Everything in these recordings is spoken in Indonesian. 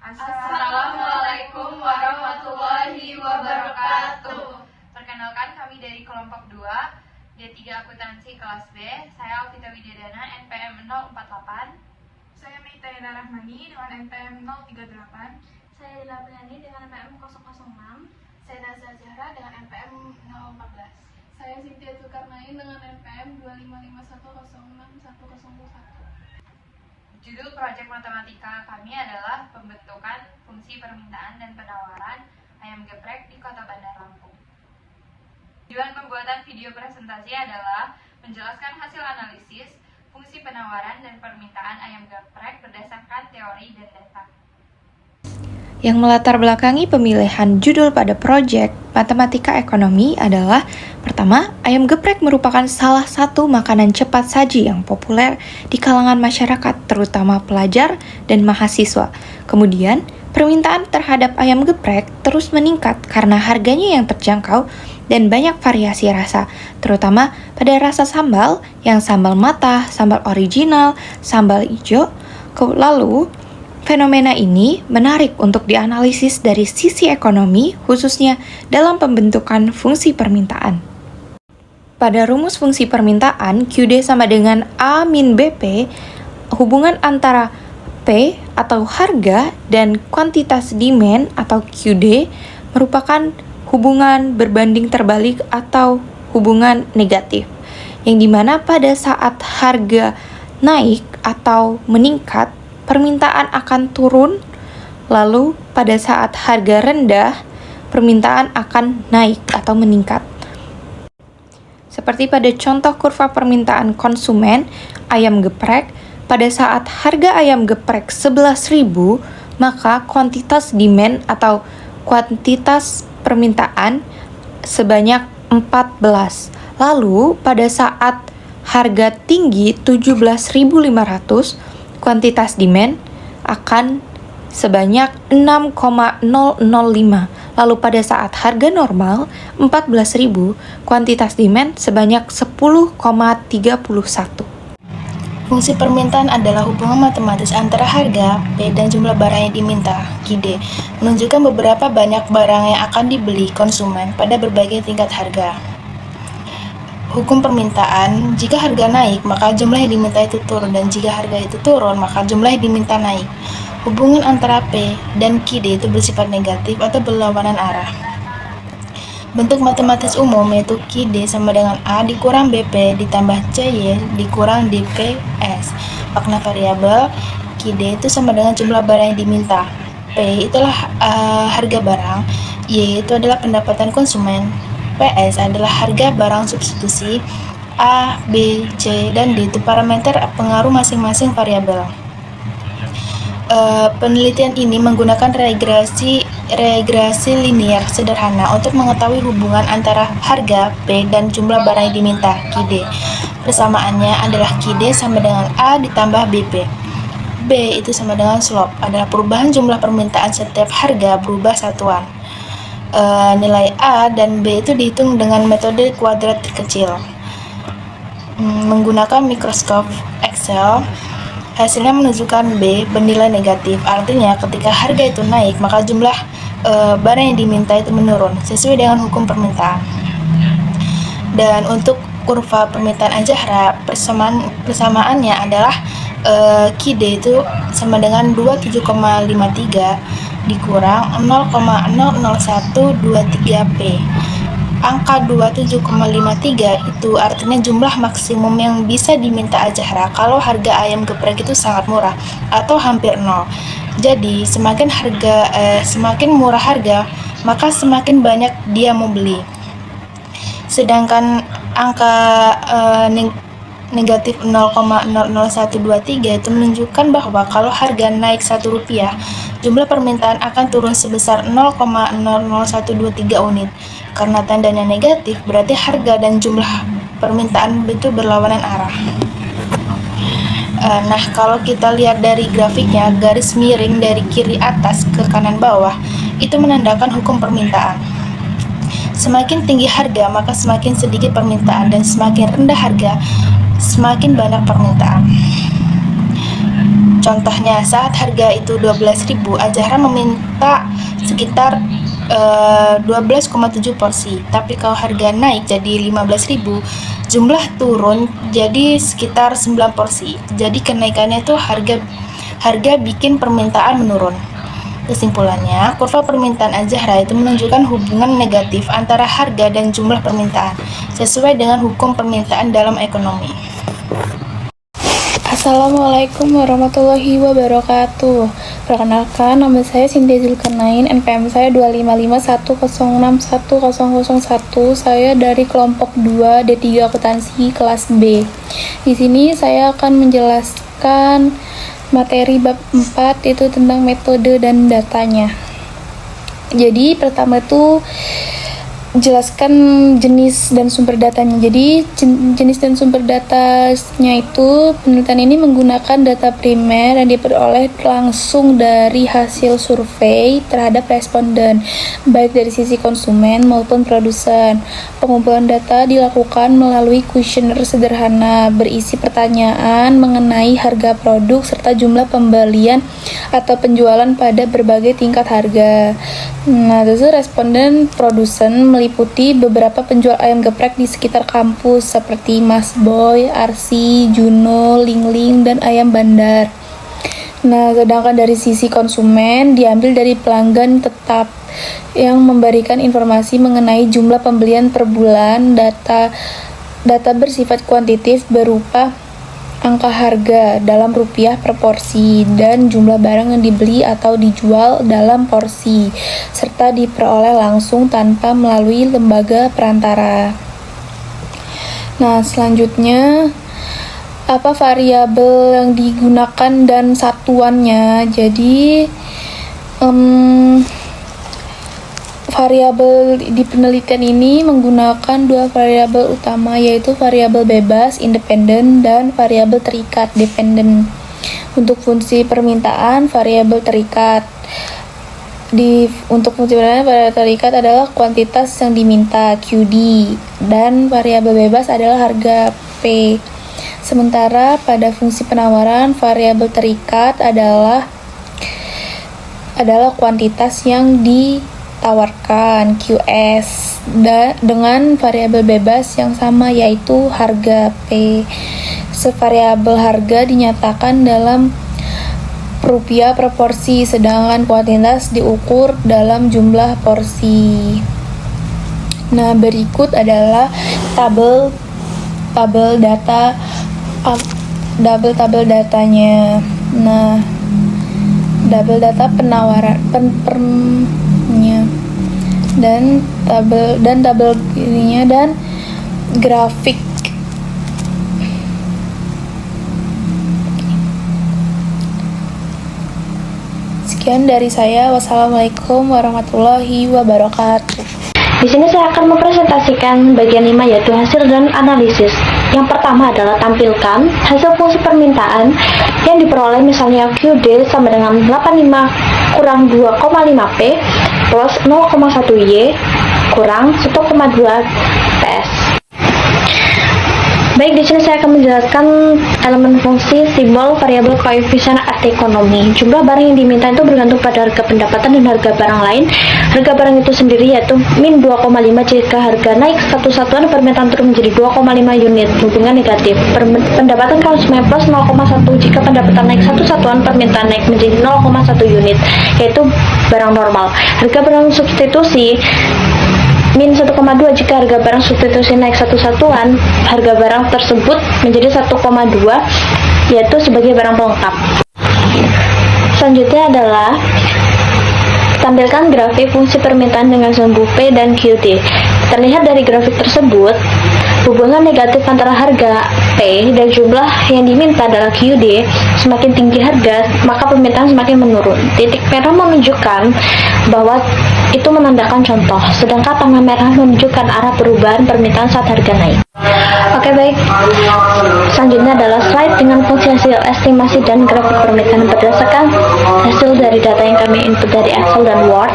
Assalamualaikum warahmatullahi wabarakatuh. Perkenalkan, kami dari kelompok 2 D3 Akuntansi kelas B. Saya Alvita Widyadana, NPM 048. Saya Meita Eda Rahmani dengan NPM 038. Saya Dila Priani dengan NPM 006. Saya Nazar Zahra dengan NPM 014. Saya Cynthia Zulkarnain dengan NPM 255106101. Judul proyek matematika kami adalah pembentukan fungsi permintaan dan penawaran ayam geprek di Kota Bandar Lampung. Tujuan pembuatan video presentasi adalah menjelaskan hasil analisis fungsi penawaran dan permintaan ayam geprek berdasarkan teori dan data. Yang melatar belakangi pemilihan judul pada proyek matematika ekonomi adalah: pertama, ayam geprek merupakan salah satu makanan cepat saji yang populer di kalangan masyarakat, terutama pelajar dan mahasiswa. Kemudian, permintaan terhadap ayam geprek terus meningkat karena harganya yang terjangkau dan banyak variasi rasa, terutama pada rasa sambal, yang sambal matah, sambal original, sambal hijau. Lalu, fenomena ini menarik untuk dianalisis dari sisi ekonomi, khususnya dalam pembentukan fungsi permintaan. Pada rumus fungsi permintaan, QD sama dengan A min BP, hubungan antara P atau harga dan kuantitas demand atau QD merupakan hubungan berbanding terbalik atau hubungan negatif, yang dimana pada saat harga naik atau meningkat, permintaan akan turun, lalu pada saat harga rendah, permintaan akan naik atau meningkat. Seperti pada contoh kurva permintaan konsumen ayam geprek, pada saat harga ayam geprek 11.000, maka kuantitas demand atau kuantitas permintaan sebanyak 14. Lalu pada saat harga tinggi 17.500, kuantitas demand akan sebanyak 6,005. Lalu pada saat harga normal 14.000, kuantitas demand sebanyak 10,31. Fungsi permintaan adalah hubungan matematis antara harga, P, dan jumlah barang yang diminta, QD, menunjukkan beberapa banyak barang yang akan dibeli konsumen pada berbagai tingkat harga. Hukum permintaan, jika harga naik, maka jumlah yang diminta itu turun, dan jika harga itu turun, maka jumlah yang diminta naik. Hubungan antara P dan QD itu bersifat negatif atau berlawanan arah. Bentuk matematis umum yaitu QD sama dengan A dikurang BP ditambah CY dikurang DPS. Makna variabel QD itu sama dengan jumlah barang yang diminta. P itulah harga barang, Y itu adalah pendapatan konsumen, PS adalah harga barang substitusi, A, B, C, dan D itu parameter pengaruh masing-masing variabel. Penelitian ini menggunakan regresi linear sederhana untuk mengetahui hubungan antara harga P dan jumlah barang yang diminta, QD. Persamaannya adalah QD sama dengan A ditambah BP. B itu sama dengan slope, adalah perubahan jumlah permintaan setiap harga berubah satuan. Nilai A dan B itu dihitung dengan metode kuadratik kecil. Menggunakan mikroskop Excel, hasilnya menunjukkan B bernilai negatif, artinya ketika harga itu naik, maka jumlah barang yang diminta itu menurun, sesuai dengan hukum permintaan. Dan untuk kurva permintaan aljabrah, persamaannya adalah QD itu sama dengan 27,53 dikurang 0,00123P. Angka 27,53 itu artinya jumlah maksimum yang bisa diminta aljabrah kalau harga ayam geprek itu sangat murah atau hampir nol. Jadi semakin murah harga, maka semakin banyak dia mau beli. Sedangkan angka negatif 0,00123 itu menunjukkan bahwa kalau harga naik Rp1, jumlah permintaan akan turun sebesar 0,00123 unit. Karena tandanya negatif, berarti harga dan jumlah permintaan itu berlawanan arah. Nah, kalau kita lihat dari grafiknya, garis miring dari kiri atas ke kanan bawah, itu menandakan hukum permintaan. Semakin tinggi harga, maka semakin sedikit permintaan, dan semakin rendah harga, semakin banyak permintaan. Contohnya, saat harga itu 12.000, Azahra meminta sekitar 12,7 porsi. Tapi kalau harga naik jadi 15.000, jumlah turun jadi sekitar 9 porsi. Jadi kenaikannya itu harga bikin permintaan menurun. Kesimpulannya, kurva permintaan Azahra itu menunjukkan hubungan negatif antara harga dan jumlah permintaan, sesuai dengan hukum permintaan dalam ekonomi. Assalamualaikum warahmatullahi wabarakatuh. Perkenalkan, nama saya Cynthia Zulkarnain, NPM saya 25510610101. Saya dari kelompok 2 D3 Akuntansi kelas B. Di sini saya akan menjelaskan materi bab 4, itu tentang metode dan datanya. Jadi pertama itu jelaskan jenis dan sumber datanya. Jadi jenis dan sumber datanya itu, penelitian ini menggunakan data primer yang diperoleh langsung dari hasil survei terhadap responden, baik dari sisi konsumen maupun produsen. Pengumpulan data dilakukan melalui kuesioner sederhana berisi pertanyaan mengenai harga produk serta jumlah pembelian atau penjualan pada berbagai tingkat harga. Nah, terus responden produsen meliputi beberapa penjual ayam geprek di sekitar kampus seperti Mas Boy, Arsi, Juno, Lingling, dan Ayam Bandar. Nah, sedangkan dari sisi konsumen diambil dari pelanggan tetap yang memberikan informasi mengenai jumlah pembelian per bulan. Data bersifat kuantitatif berupa angka harga dalam rupiah per porsi dan jumlah barang yang dibeli atau dijual dalam porsi, serta diperoleh langsung tanpa melalui lembaga perantara. Nah, selanjutnya apa variabel yang digunakan dan satuannya. Jadi variabel di penelitian ini menggunakan dua variabel utama, yaitu variabel bebas independen dan variabel terikat dependen. Untuk fungsi permintaan, variabel terikat untuk fungsi permintaan, variabel terikat adalah kuantitas yang diminta QD dan variabel bebas adalah harga P. Sementara pada fungsi penawaran, variabel terikat adalah kuantitas yang ditawarkan QS dengan variabel bebas yang sama, yaitu harga P. Variabel harga dinyatakan dalam rupiah per porsi, sedangkan kuantitas diukur dalam jumlah porsi. Nah, berikut adalah tabel datanya. Nah, tabel data penawaran dan tabel ininya dan grafik. Sekian dari saya. Wassalamualaikum warahmatullahi wabarakatuh. Di sini saya akan mempresentasikan bagian 5, yaitu hasil dan analisis. Yang pertama adalah tampilkan hasil fungsi permintaan yang diperoleh, misalnya QD sama dengan 85 kurang 2,5P plus 0,1Y kurang 1,2 PS. Baik, di sini saya akan menjelaskan elemen fungsi, simbol, variabel, koefisien arti ekonomi. Jumlah barang yang diminta itu bergantung pada harga pendapatan dan harga barang lain. Harga barang itu sendiri yaitu min 2,5 jika harga naik 1 satuan, permintaan turun menjadi 2,5 unit, hubungan negatif. Pendapatan konsumen plus 0,1 jika pendapatan naik 1 satuan, permintaan naik menjadi 0,1 unit, yaitu barang normal. Harga barang substitusi min 1,2 jika harga barang substitusi naik 1 satuan, harga barang tersebut menjadi 1,2, yaitu sebagai barang pelengkap. Selanjutnya adalah tampilkan grafik fungsi permintaan dengan sumbu P dan QD. Terlihat dari grafik tersebut, hubungan negatif antara harga P dan jumlah yang diminta adalah QD. Semakin tinggi harga, maka permintaan semakin menurun. Titik merah menunjukkan bahwa itu menandakan contoh, sedangkan panah merah menunjukkan arah perubahan permintaan saat harga naik. Oke, baik. Selanjutnya adalah slide dengan fungsi hasil estimasi dan grafik permintaan berdasarkan hasil dari data yang kami input dari Excel dan Word,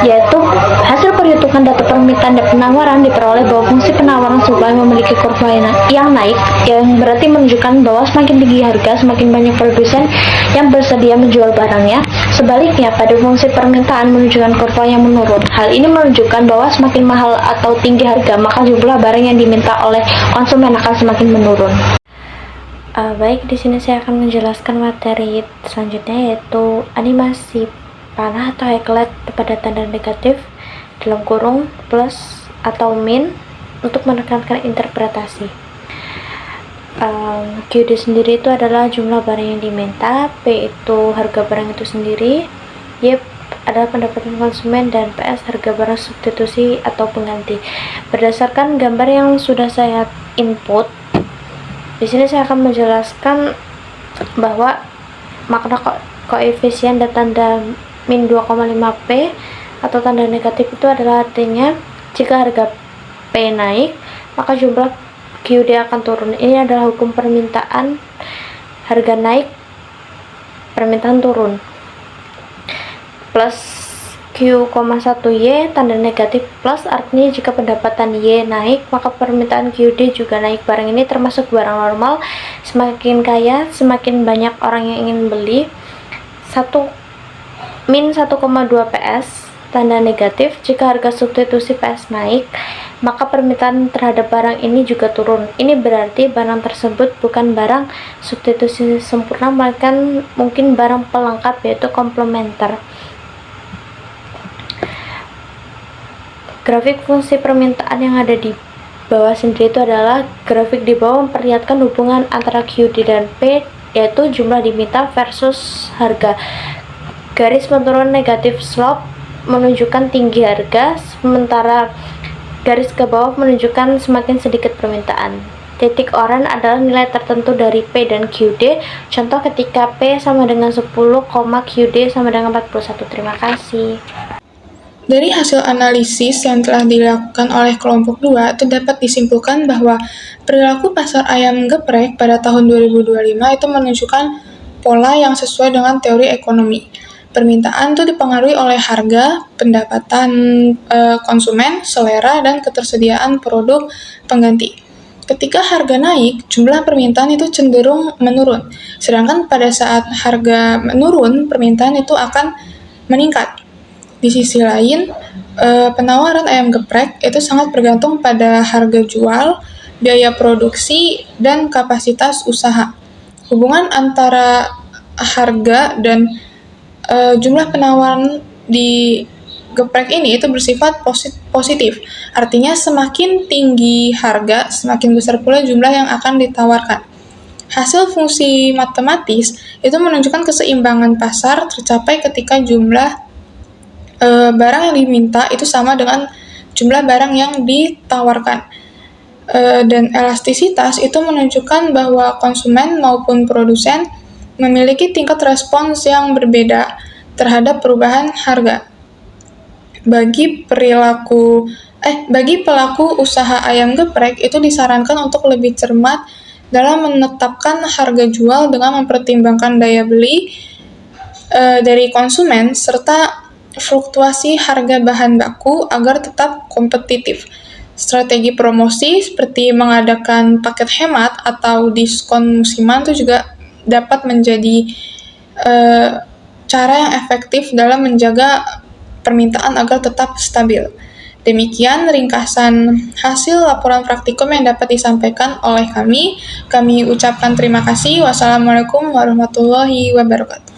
yaitu hasil perhitungan data permintaan permintaan dan penawaran diperoleh bahwa fungsi penawaran supply memiliki kurva yang naik, yang berarti menunjukkan bahwa semakin tinggi harga, semakin banyak produsen yang bersedia menjual barangnya. Sebaliknya, pada fungsi permintaan menunjukkan kurva yang menurun. Hal ini menunjukkan bahwa semakin mahal atau tinggi harga, maka jumlah barang yang diminta oleh konsumen akan semakin menurun. Baik, di sini saya akan menjelaskan materi selanjutnya, yaitu animasi panah atau highlight pada tanda negatif dalam kurung plus atau min untuk menekankan interpretasi. QD sendiri itu adalah jumlah barang yang diminta, P itu harga barang itu sendiri, Y adalah pendapatan konsumen, dan PS harga barang substitusi atau pengganti. Berdasarkan gambar yang sudah saya input, di sini saya akan menjelaskan bahwa makna koefisien dan tanda min 2,5P atau tanda negatif itu adalah artinya jika harga P naik, maka jumlah QD akan turun. Ini adalah hukum permintaan, harga naik, permintaan turun. Plus Q,1Y tanda negatif plus artinya jika pendapatan Y naik, maka permintaan QD juga naik. Barang ini termasuk barang normal, semakin kaya semakin banyak orang yang ingin beli. Min 1,2 PS tanda negatif, jika harga substitusi PS naik, maka permintaan terhadap barang ini juga turun. Ini berarti barang tersebut bukan barang substitusi sempurna, melainkan mungkin barang pelengkap, yaitu komplementer. Grafik fungsi permintaan yang ada di bawah sendiri itu adalah grafik di bawah memperlihatkan hubungan antara QD dan P, yaitu jumlah diminta versus harga. Garis menurun negatif slope menunjukkan tinggi harga, sementara garis ke bawah menunjukkan semakin sedikit permintaan. Titik oranye adalah nilai tertentu dari P dan QD. Contoh ketika P sama dengan 10, QD sama dengan 41. Terima kasih. Dari hasil analisis yang telah dilakukan oleh kelompok 2, terdapat disimpulkan bahwa perilaku pasar ayam geprek pada tahun 2025 itu menunjukkan pola yang sesuai dengan teori ekonomi. Permintaan itu dipengaruhi oleh harga, pendapatan konsumen, selera, dan ketersediaan produk pengganti. Ketika harga naik, jumlah permintaan itu cenderung menurun. Sedangkan pada saat harga menurun, permintaan itu akan meningkat. Di sisi lain, penawaran ayam geprek itu sangat bergantung pada harga jual, biaya produksi, dan kapasitas usaha. Hubungan antara harga dan jumlah penawaran di geprek ini itu bersifat positif. Artinya semakin tinggi harga, semakin besar pula jumlah yang akan ditawarkan. Hasil fungsi matematis itu menunjukkan keseimbangan pasar tercapai ketika jumlah barang yang diminta itu sama dengan jumlah barang yang ditawarkan. Dan elastisitas itu menunjukkan bahwa konsumen maupun produsen memiliki tingkat respons yang berbeda terhadap perubahan harga. Bagi pelaku usaha ayam geprek itu disarankan untuk lebih cermat dalam menetapkan harga jual dengan mempertimbangkan daya beli dari konsumen serta fluktuasi harga bahan baku agar tetap kompetitif. Strategi promosi seperti mengadakan paket hemat atau diskon musiman itu juga dapat menjadi cara yang efektif dalam menjaga permintaan agar tetap stabil. Demikian ringkasan hasil laporan praktikum yang dapat disampaikan oleh kami. Kami ucapkan terima kasih. Wassalamualaikum warahmatullahi wabarakatuh.